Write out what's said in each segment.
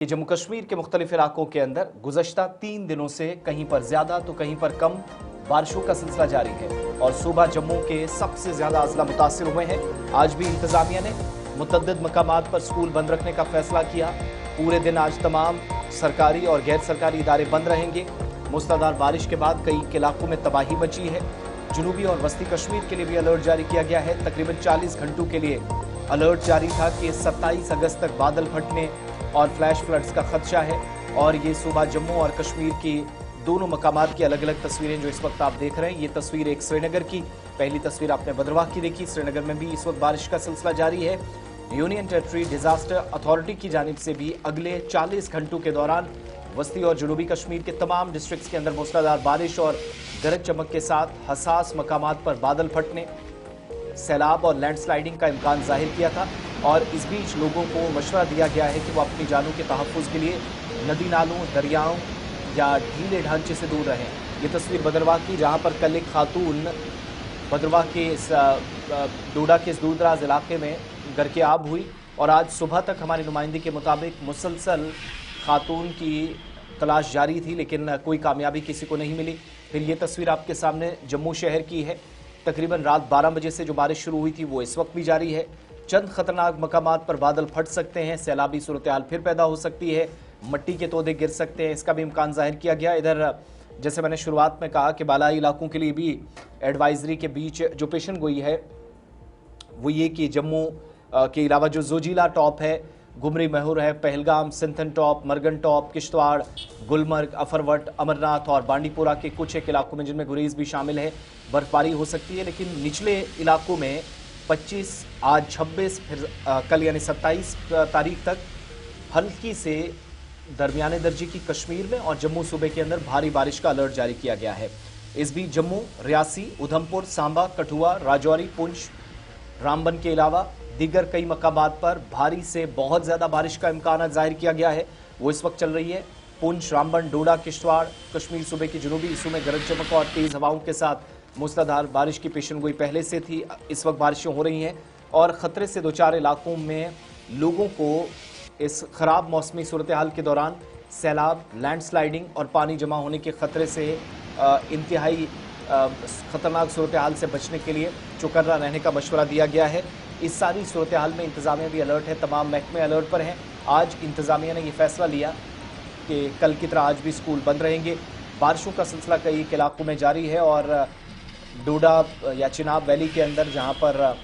जम्मू कश्मीर के मुख्तलिफ इलाकों के अंदर गुज़श्ता 3 दिनों से कहीं पर ज़्यादा तो कहीं पर कम बारिशों का सिलसिला जारी है और सूबा जम्मू के सबसे ज़्यादा अजला मुतासिर हुए हैं। आज भी इंतज़ामिया ने मुतअद्दिद मकामात पर स्कूल बंद रखने का फैसला किया। पूरे दिन आज तमाम सरकारी और गैर सरकारी इदारे बंद रहेंगे। मूसलाधार बारिश के बाद कई इलाकों में तबाही मची है। जनूबी और वस्ती कश्मीर के लिए भी अलर्ट जारी किया गया है। तकरीबन 40 घंटों के लिए अलर्ट जारी था कि 27 अगस्त तक बादल फटने और फ्लैश फ्लड्स का खदशा है। और ये सूबा जम्मू और कश्मीर की दोनों मकामात की अलग अलग तस्वीरें जो इस वक्त आप देख रहे हैं। ये तस्वीर एक श्रीनगर की, पहली तस्वीर आपने भद्रवाह की देखी। श्रीनगर में भी इस वक्त बारिश का सिलसिला जारी है। यूनियन टेरिटरी डिजास्टर अथॉरिटी की जानिब से भी अगले 40 घंटों के दौरान वस्ती और जनूबी कश्मीर के तमाम डिस्ट्रिक्ट्स के अंदर मूसलाधार बारिश और गरज चमक के साथ हसास मकामात पर बादल फटने, सैलाब और लैंडस्लाइडिंग का इम्कान जाहिर किया था। और इस बीच लोगों को मशवरा दिया गया है कि वो अपनी जानों के तहफ़्फ़ुज़ के लिए नदी नालों, दरियाओं या ढीले ढांचे से दूर रहें। ये तस्वीर भद्रवाह की, जहाँ पर कल एक खातून भद्रवाह के इस डोडा के इस दूरदराज इलाके में गर्क आब हुई और आज सुबह तक हमारी नुमाइंदगी के मुताबिक मुसलसल खातून की तलाश जारी थी, लेकिन कोई कामयाबी किसी को नहीं मिली। फिर ये तस्वीर आपके सामने जम्मू शहर की है। तकरीबन रात 12 बजे से जो बारिश शुरू हुई थी वो इस वक्त भी जारी है। चंद खतरनाक मकामात पर बादल फट सकते हैं, सैलाबी सूरत हाल फिर पैदा हो सकती है, मट्टी के तोदे गिर सकते हैं, इसका भी इम्कान जाहिर किया गया। इधर जैसे मैंने शुरुआत में कहा कि बालाई इलाकों के लिए भी एडवाइजरी के बीच जो पेशन गोई है वो ये कि जम्मू के अलावा जो जोजिला टॉप है, गुमरी महूर है, पहलगाम, सिंथन टॉप, मरगन टॉप, किश्तवाड़, गुलमर्ग, अफरवट, अमरनाथ और बांडीपुरा के कुछ एक इलाकों में जिनमें गुरेज भी शामिल है, बर्फबारी हो सकती है। लेकिन निचले इलाकों में 25, आज 26, फिर कल यानी 27 तारीख तक हल्की से दरमियाने दर्जे की कश्मीर में और जम्मू सूबे के अंदर भारी बारिश का अलर्ट जारी किया गया है। इस बीच जम्मू, रियासी, उधमपुर, सांबा, कठुआ, राजौरी, पुंछ, रामबन के अलावा दीगर कई मकामात पर भारी से बहुत ज़्यादा बारिश का इम्कान जाहिर किया गया है, वो इस वक्त चल रही है। पुंछ, रामबन, डोडा, किश्तवाड़, कश्मीर सूबे के जनूबी हिस्सों में गरज चमक और तेज़ हवाओं के साथ मूसलाधार बारिश की पेशनगोई पहले से थी। इस वक्त बारिशें हो रही हैं और ख़तरे से दो चार इलाकों में लोगों को इस ख़राब मौसमी सूरत हाल के दौरान सैलाब, लैंडस्लाइडिंग और पानी जमा होने के ख़तरे से इंतहाई ख़तरनाक सूरत हाल से बचने के लिए चौकन्ना रहने का मशवरा दिया गया है। इस सारी सूरत हाल में इंतज़ामिया भी अलर्ट है, तमाम महकमे अलर्ट पर हैं। आज इंतज़ामिया ने यह फैसला लिया कि कल की तरह आज भी स्कूल बंद रहेंगे। बारिशों का सिलसिला कई इलाकों में जारी है और डोडा या चिनाब वैली के अंदर जहां पर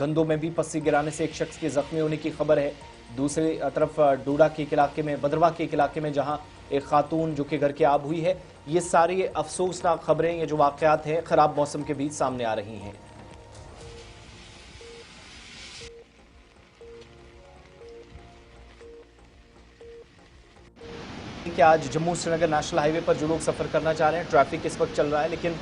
गंदों में भी पस्सी गिराने से एक शख्स के ज़ख्मी होने की खबर है। दूसरी तरफ डोडा के एक इलाके में, भद्रवाह के एक इलाके में जहां एक खातून जो कि घर के आब हुई है। ये सारी अफसोसनाक खबरें, ये जो वाक़यात हैं ख़राब मौसम के बीच सामने आ रही हैं। कि आज जम्मू श्रीनगर नेशनल हाईवे पर जो लोग सफ़र करना चाह रहे हैं, ट्रैफिक इस वक्त चल रहा है, लेकिन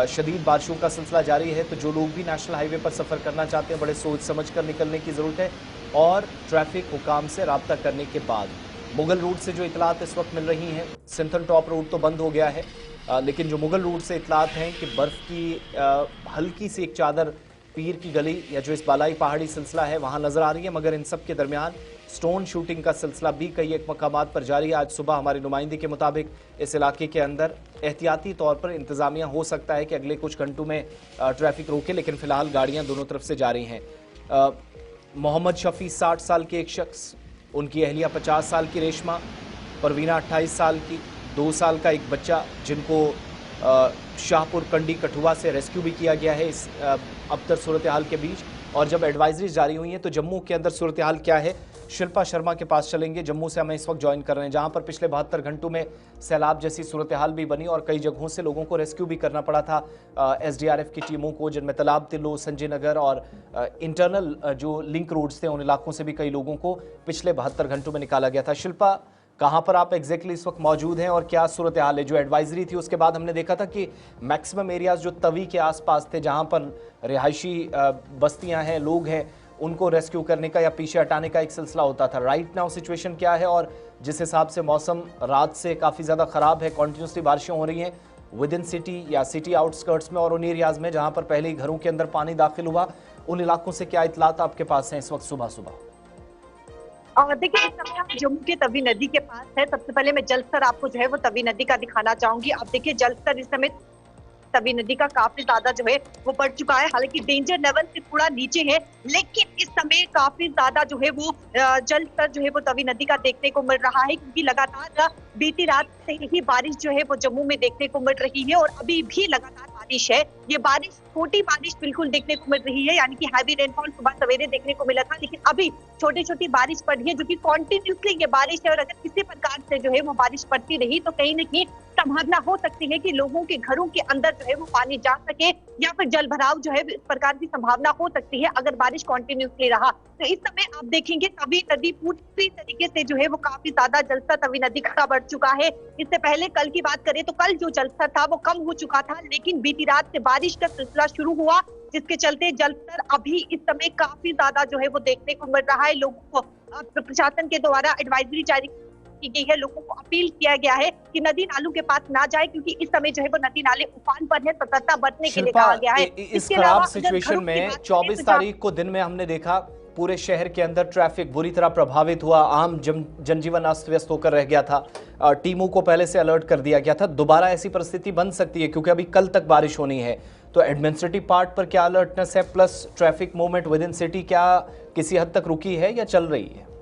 शदीद बारिशों का सिलसिला जारी है। तो जो लोग भी नेशनल हाईवे पर सफ़र करना चाहते हैं, बड़े सोच समझ कर निकलने की ज़रूरत है और ट्रैफिक हुकाम से रब्ता करने के बाद मुगल रूट से जो इतलात इस वक्त मिल रही हैं, सिंथन टॉप रूट तो बंद हो गया है, लेकिन जो मुगल रूट से इतलात हैं कि बर्फ़ की हल्की सी एक चादर पीर की गली या जो इस बालाई पहाड़ी सिलसिला है वहाँ नज़र आ रही है। मगर इन सब के दरमियान स्टोन शूटिंग का सिलसिला भी कई एक मकामात पर जारी है। आज सुबह हमारी नुमाइंदगी के मुताबिक इस इलाके के अंदर एहतियाती तौर पर इंतज़ामिया हो सकता है कि अगले कुछ घंटों में ट्रैफिक रोके, लेकिन फ़िलहाल गाड़ियाँ दोनों तरफ से जा रही हैं। मोहम्मद शफ़ी 60 साल के एक शख्स, उनकी अहलिया 50 साल की रेशमा, परवीना 28 साल की, 2 साल का एक बच्चा जिनको शाहपुर कंडी कठुआ से रेस्क्यू भी किया गया है इस अबतर सूरत हाल के बीच। और जब एडवाइजरीज जारी हुई हैं तो जम्मू के अंदर सूरत हाल क्या है, शिल्पा शर्मा के पास चलेंगे। जम्मू से हमें इस वक्त ज्वाइन कर रहे हैं, जहां पर पिछले 72 घंटों में सैलाब जैसी सूरत हाल भी बनी और कई जगहों से लोगों को रेस्क्यू भी करना पड़ा था SDRF की टीमों को, जिनमें तालाब तिल्लो, संजय नगर और इंटरनल जो लिंक रोड्स थे उन इलाकों से भी कई लोगों को पिछले 72 घंटों में निकाला गया था। शिल्पा, कहाँ पर आप एग्जैक्टली इस वक्त मौजूद हैं और क्या सूरत हाल है? जो एडवाइजरी थी उसके बाद हमने देखा था कि मैक्सिमम एरियाज जो तवी के आसपास थे, जहाँ पर रिहायशी बस्तियाँ हैं, लोग हैं, उनको रेस्क्यू करने का या पीछे हटाने का एक सिलसिला होता था। राइट नाउ सिचुएशन क्या है? और जिस हिसाब से मौसम रात से काफ़ी ज़्यादा ख़राब है, कॉन्टीन्यूसली बारिशें हो रही हैं विद इन सिटी या सिटी आउटस्कर्ट्स में और उन एरियाज़ में जहाँ पर पहले ही घरों के अंदर पानी दाखिल हुआ, उन इलाकों से क्या इतलात आपके पास हैं इस वक्त सुबह सुबह? देखिए, इस समय हम जम्मू के तवी नदी के पास है। सबसे पहले मैं जल स्तर आपको जो है वो तवी नदी का दिखाना चाहूंगी। आप देखिए, जल स्तर इस समय तवी नदी का काफी ज्यादा जो है वो बढ़ चुका है। हालांकि डेंजर लेवल से थोड़ा नीचे है, लेकिन इस समय काफी ज्यादा जो है वो जल स्तर जो है वो तवी नदी का देखने को मिल रहा है, क्योंकि लगातार बीती रात से ही बारिश जो है वो जम्मू में देखने को मिल रही है और अभी भी लगातार बारिश है। ये बारिश, छोटी बारिश बिल्कुल देखने को मिल रही है, यानी कि हैवी रेनफॉल सुबह सवेरे देखने को मिला था, लेकिन अभी छोटी छोटी बारिश पड़ी है, जो कि कॉन्टिन्यूसली ये बारिश है। और अगर किसी प्रकार से जो है वो बारिश पड़ती रही तो कहीं न कहीं संभावना हो सकती है कि लोगों के घरों के अंदर जो है वो पानी जा सके, या फिर जल भराव जो है इस प्रकार की संभावना हो सकती है अगर बारिश कंटिन्यूसली रहा। तो इस समय आप देखेंगे तवी नदी पूरी तरीके से जो है वो काफी ज्यादा जलस्तर तवी नदी का बढ़ चुका है। इससे पहले कल की बात करें तो कल जो जलस्तर था वो कम हो चुका था, लेकिन बीती रात से बारिश का सिलसिला शुरू हुआ, जिसके चलते जलस्तर अभी इस समय काफी ज्यादा जो है वो देखने को मिल रहा है। लोगों को प्रशासन के द्वारा एडवाइजरी जारी की गई है, लोगों को अपील किया गया है कि नदी नालों के पास ना जाए, क्योंकि इस समय जो है वो नदी नाले उफान पर है, सतर्कता बरतने के लिए शिल्पा, कहा गया है। इस इसके खराब अलावा अगर सिचुएशन घरों की में बात करें 24 तो तारीख को दिन में हमने देखा पूरे शहर के अंदर ट्रैफिक बुरी तरह प्रभावित हुआ, आम जनजीवन अस्त व्यस्त होकर रह गया था। टीमों को पहले से अलर्ट कर दिया गया था। दोबारा ऐसी परिस्थिति बन सकती है क्योंकि अभी कल तक बारिश होनी है, तो एडमिनिस्ट्रेटिव पार्ट पर क्या अलर्टनेस है, plus traffic movement with in city क्या किसी हद तक रुकी है या चल रही है?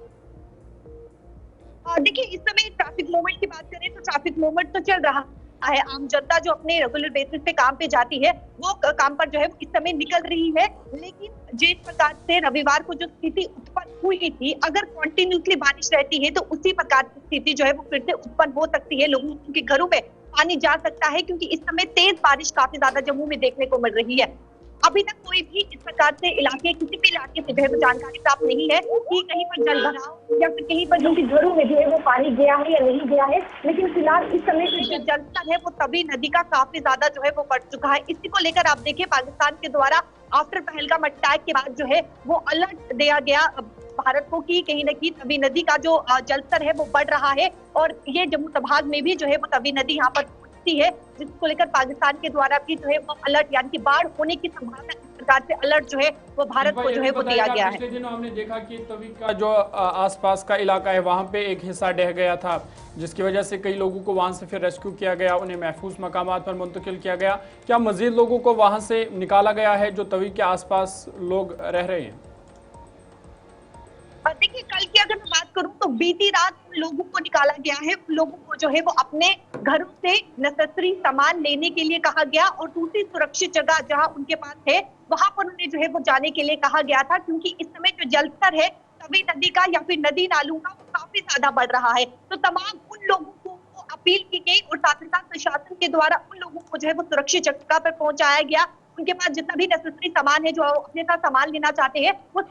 देखिए, इस समय ट्रैफिक मूवमेंट की बात करें तो ट्रैफिक मूवमेंट तो चल रहा है। आम जनता जो अपने रेगुलर बेसिस पे काम पे जाती है वो काम पर जो है इस समय निकल रही है, लेकिन जिस प्रकार से रविवार को जो स्थिति उत्पन्न हुई थी, अगर कंटिन्यूसली बारिश रहती है तो उसी प्रकार की स्थिति जो है वो फिर से उत्पन्न हो सकती है। लोगों के घरों में पानी जा सकता है, क्योंकि इस समय तेज बारिश काफी ज्यादा जम्मू में देखने को मिल रही है। अभी तक कोई भी इस प्रकार से किसी भी इलाके से जो है जानकारी प्राप्त नहीं है कि कहीं पर जल भराव या फिर कहीं पर जो कि घरों में जो है वो पानी गया है या नहीं गया है। लेकिन फिलहाल इस समय जो जलस्तर है वो तवी नदी का काफी ज्यादा जो है वो बढ़ चुका है। इसी को लेकर आप देखिए, पाकिस्तान के द्वारा आफ्टर पहलगाम अटैक के बाद जो है वो अलर्ट दिया गया भारत को कि कहीं न कहीं तवी नदी का जो जलस्तर है वो बढ़ रहा है, और ये जम्मू संभाग में भी जो है वो तवी नदी यहाँ पर पहुंचती है, जिसको लेकर पाकिस्तान के द्वारा भी जो है वो अलर्ट, यानी कि बाढ़ होने की संभावना, इस प्रकार से अलर्ट जो है वो भारत को जो है वो दिया गया है। पिछले दिनों हमने देखा कि तवी का जो आसपास का इलाका है वहां पे एक हिस्सा ढह गया था, जिसकी वजह से कई लोगों को वहां से फिर रेस्क्यू किया गया, उन्हें महफूज मकामात पर मुंतकिल किया गया। क्या मजीद लोगों को वहां से निकाला गया है जो तवी के आसपास लोग रह रहे हैं? देखिए, कल की अगर मैं बात करूं तो बीती रात लोगों को निकाला गया है। लोगों को जो है वो अपने घरों से नेसेसरी सामान लेने के लिए कहा गया, और दूसरी सुरक्षित जगह जहां उनके पास है वहां पर उन्हें जो है वो जाने के लिए कहा गया था, क्योंकि इस समय जो जलस्तर है तवी नदी का या फिर नदी नालों का वो काफी ज्यादा बढ़ रहा है। तो तमाम उन लोगों को अपील की गई और साथ ही साथ प्रशासन के द्वारा उन लोगों को जो है वो सुरक्षित जगह पर पहुंचाया गया। उनके पास जितना भी नेसेसरी सामान है, जो अपने साथ सामान लेना चाहते हैं, वो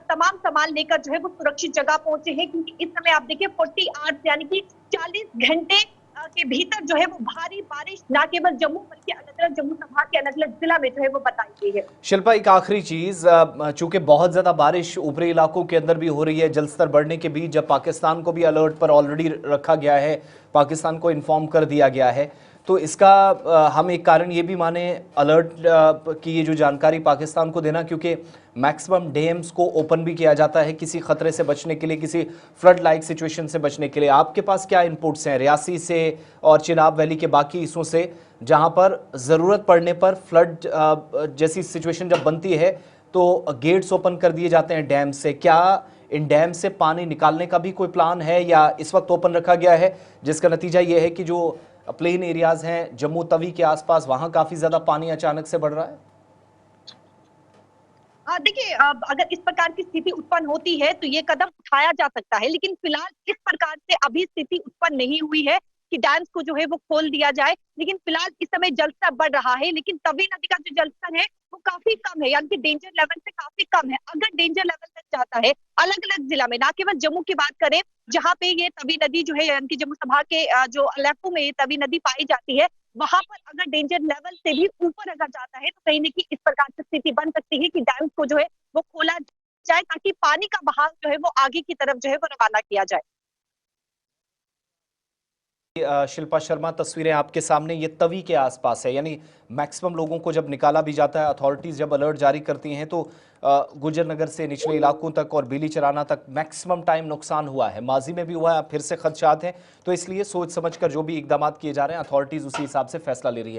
तमाम सामान लेकर जो है वो सुरक्षित जगह पहुंचे हैं, क्योंकि इस समय आप देखिए 40 आवर्स यानी कि 40 घंटे के भीतर जो है वो भारी बारिश न केवल जम्मू बल्कि अलग अलग जम्मू संभाग के अलग अलग जिला में जो है वो बताई गई है। शिल्पा, एक आखिरी चीज, चूंकि बहुत ज्यादा बारिश ऊपरी इलाकों के अंदर भी हो रही है जलस्तर बढ़ने के बीच, जब पाकिस्तान को भी अलर्ट पर ऑलरेडी रखा गया है, पाकिस्तान को इन्फॉर्म कर दिया गया है, तो इसका हम एक कारण ये भी माने अलर्ट की ये जो जानकारी पाकिस्तान को देना, क्योंकि मैक्सिमम डैम्स को ओपन भी किया जाता है किसी खतरे से बचने के लिए, किसी फ्लड लाइक सिचुएशन से बचने के लिए। आपके पास क्या इनपुट्स हैं रियासी से और चिनाब वैली के बाकी हिस्सों से, जहां पर ज़रूरत पड़ने पर फ्लड जैसी सिचुएशन जब बनती है तो गेट्स ओपन कर दिए जाते हैं डैम से? क्या इन डैम से पानी निकालने का भी कोई प्लान है या इस वक्त ओपन रखा गया है, जिसका नतीजा ये है कि जो प्लेन एरियाज हैं जम्मू तवी के आसपास वहां काफी ज्यादा पानी अचानक से बढ़ रहा है? देखिए, अगर इस प्रकार की स्थिति उत्पन्न होती है तो ये कदम उठाया जा सकता है, लेकिन फिलहाल इस प्रकार से अभी स्थिति उत्पन्न नहीं हुई है कि डैम्स को जो है वो खोल दिया जाए। लेकिन फिलहाल इस समय जलस्तर बढ़ रहा है, लेकिन तवी नदी का जो जलस्तर है वो काफी कम है, यानी कि डेंजर लेवल से काफी कम है। अगर डेंजर लेवल तक जाता है अलग अलग जिला में, ना केवल जम्मू की बात करें जहाँ पे ये तवी नदी जो है, यानी कि जम्मू संभाग के जो अलेप्पो में ये तवी नदी पाई जाती है, वहां पर अगर डेंजर लेवल से भी ऊपर अगर जाता है तो कहीं न कहीं इस प्रकार की स्थिति बन सकती है कि डैम को जो है वो खोला जाए, ताकि पानी का बहाव जो है वो आगे की तरफ जो है वो रवाना किया जाए। शिल्पा शर्मा, तस्वीरें आपके सामने, ये तवी के आसपास है, यानी मैक्सिमम लोगों को जब निकाला भी जाता है, अथॉरिटीज जब अलर्ट जारी करती हैं तो गुजर नगर से निचले इलाकों तक और बिली चराना तक मैक्सिमम टाइम नुकसान हुआ है, माजी में भी हुआ है, अब फिर से खदशात हैं। तो इसलिए सोच समझ कर जो भी इकदाम किए जा रहे हैं, अथॉरिटीज उसी हिसाब से फैसला ले रही है।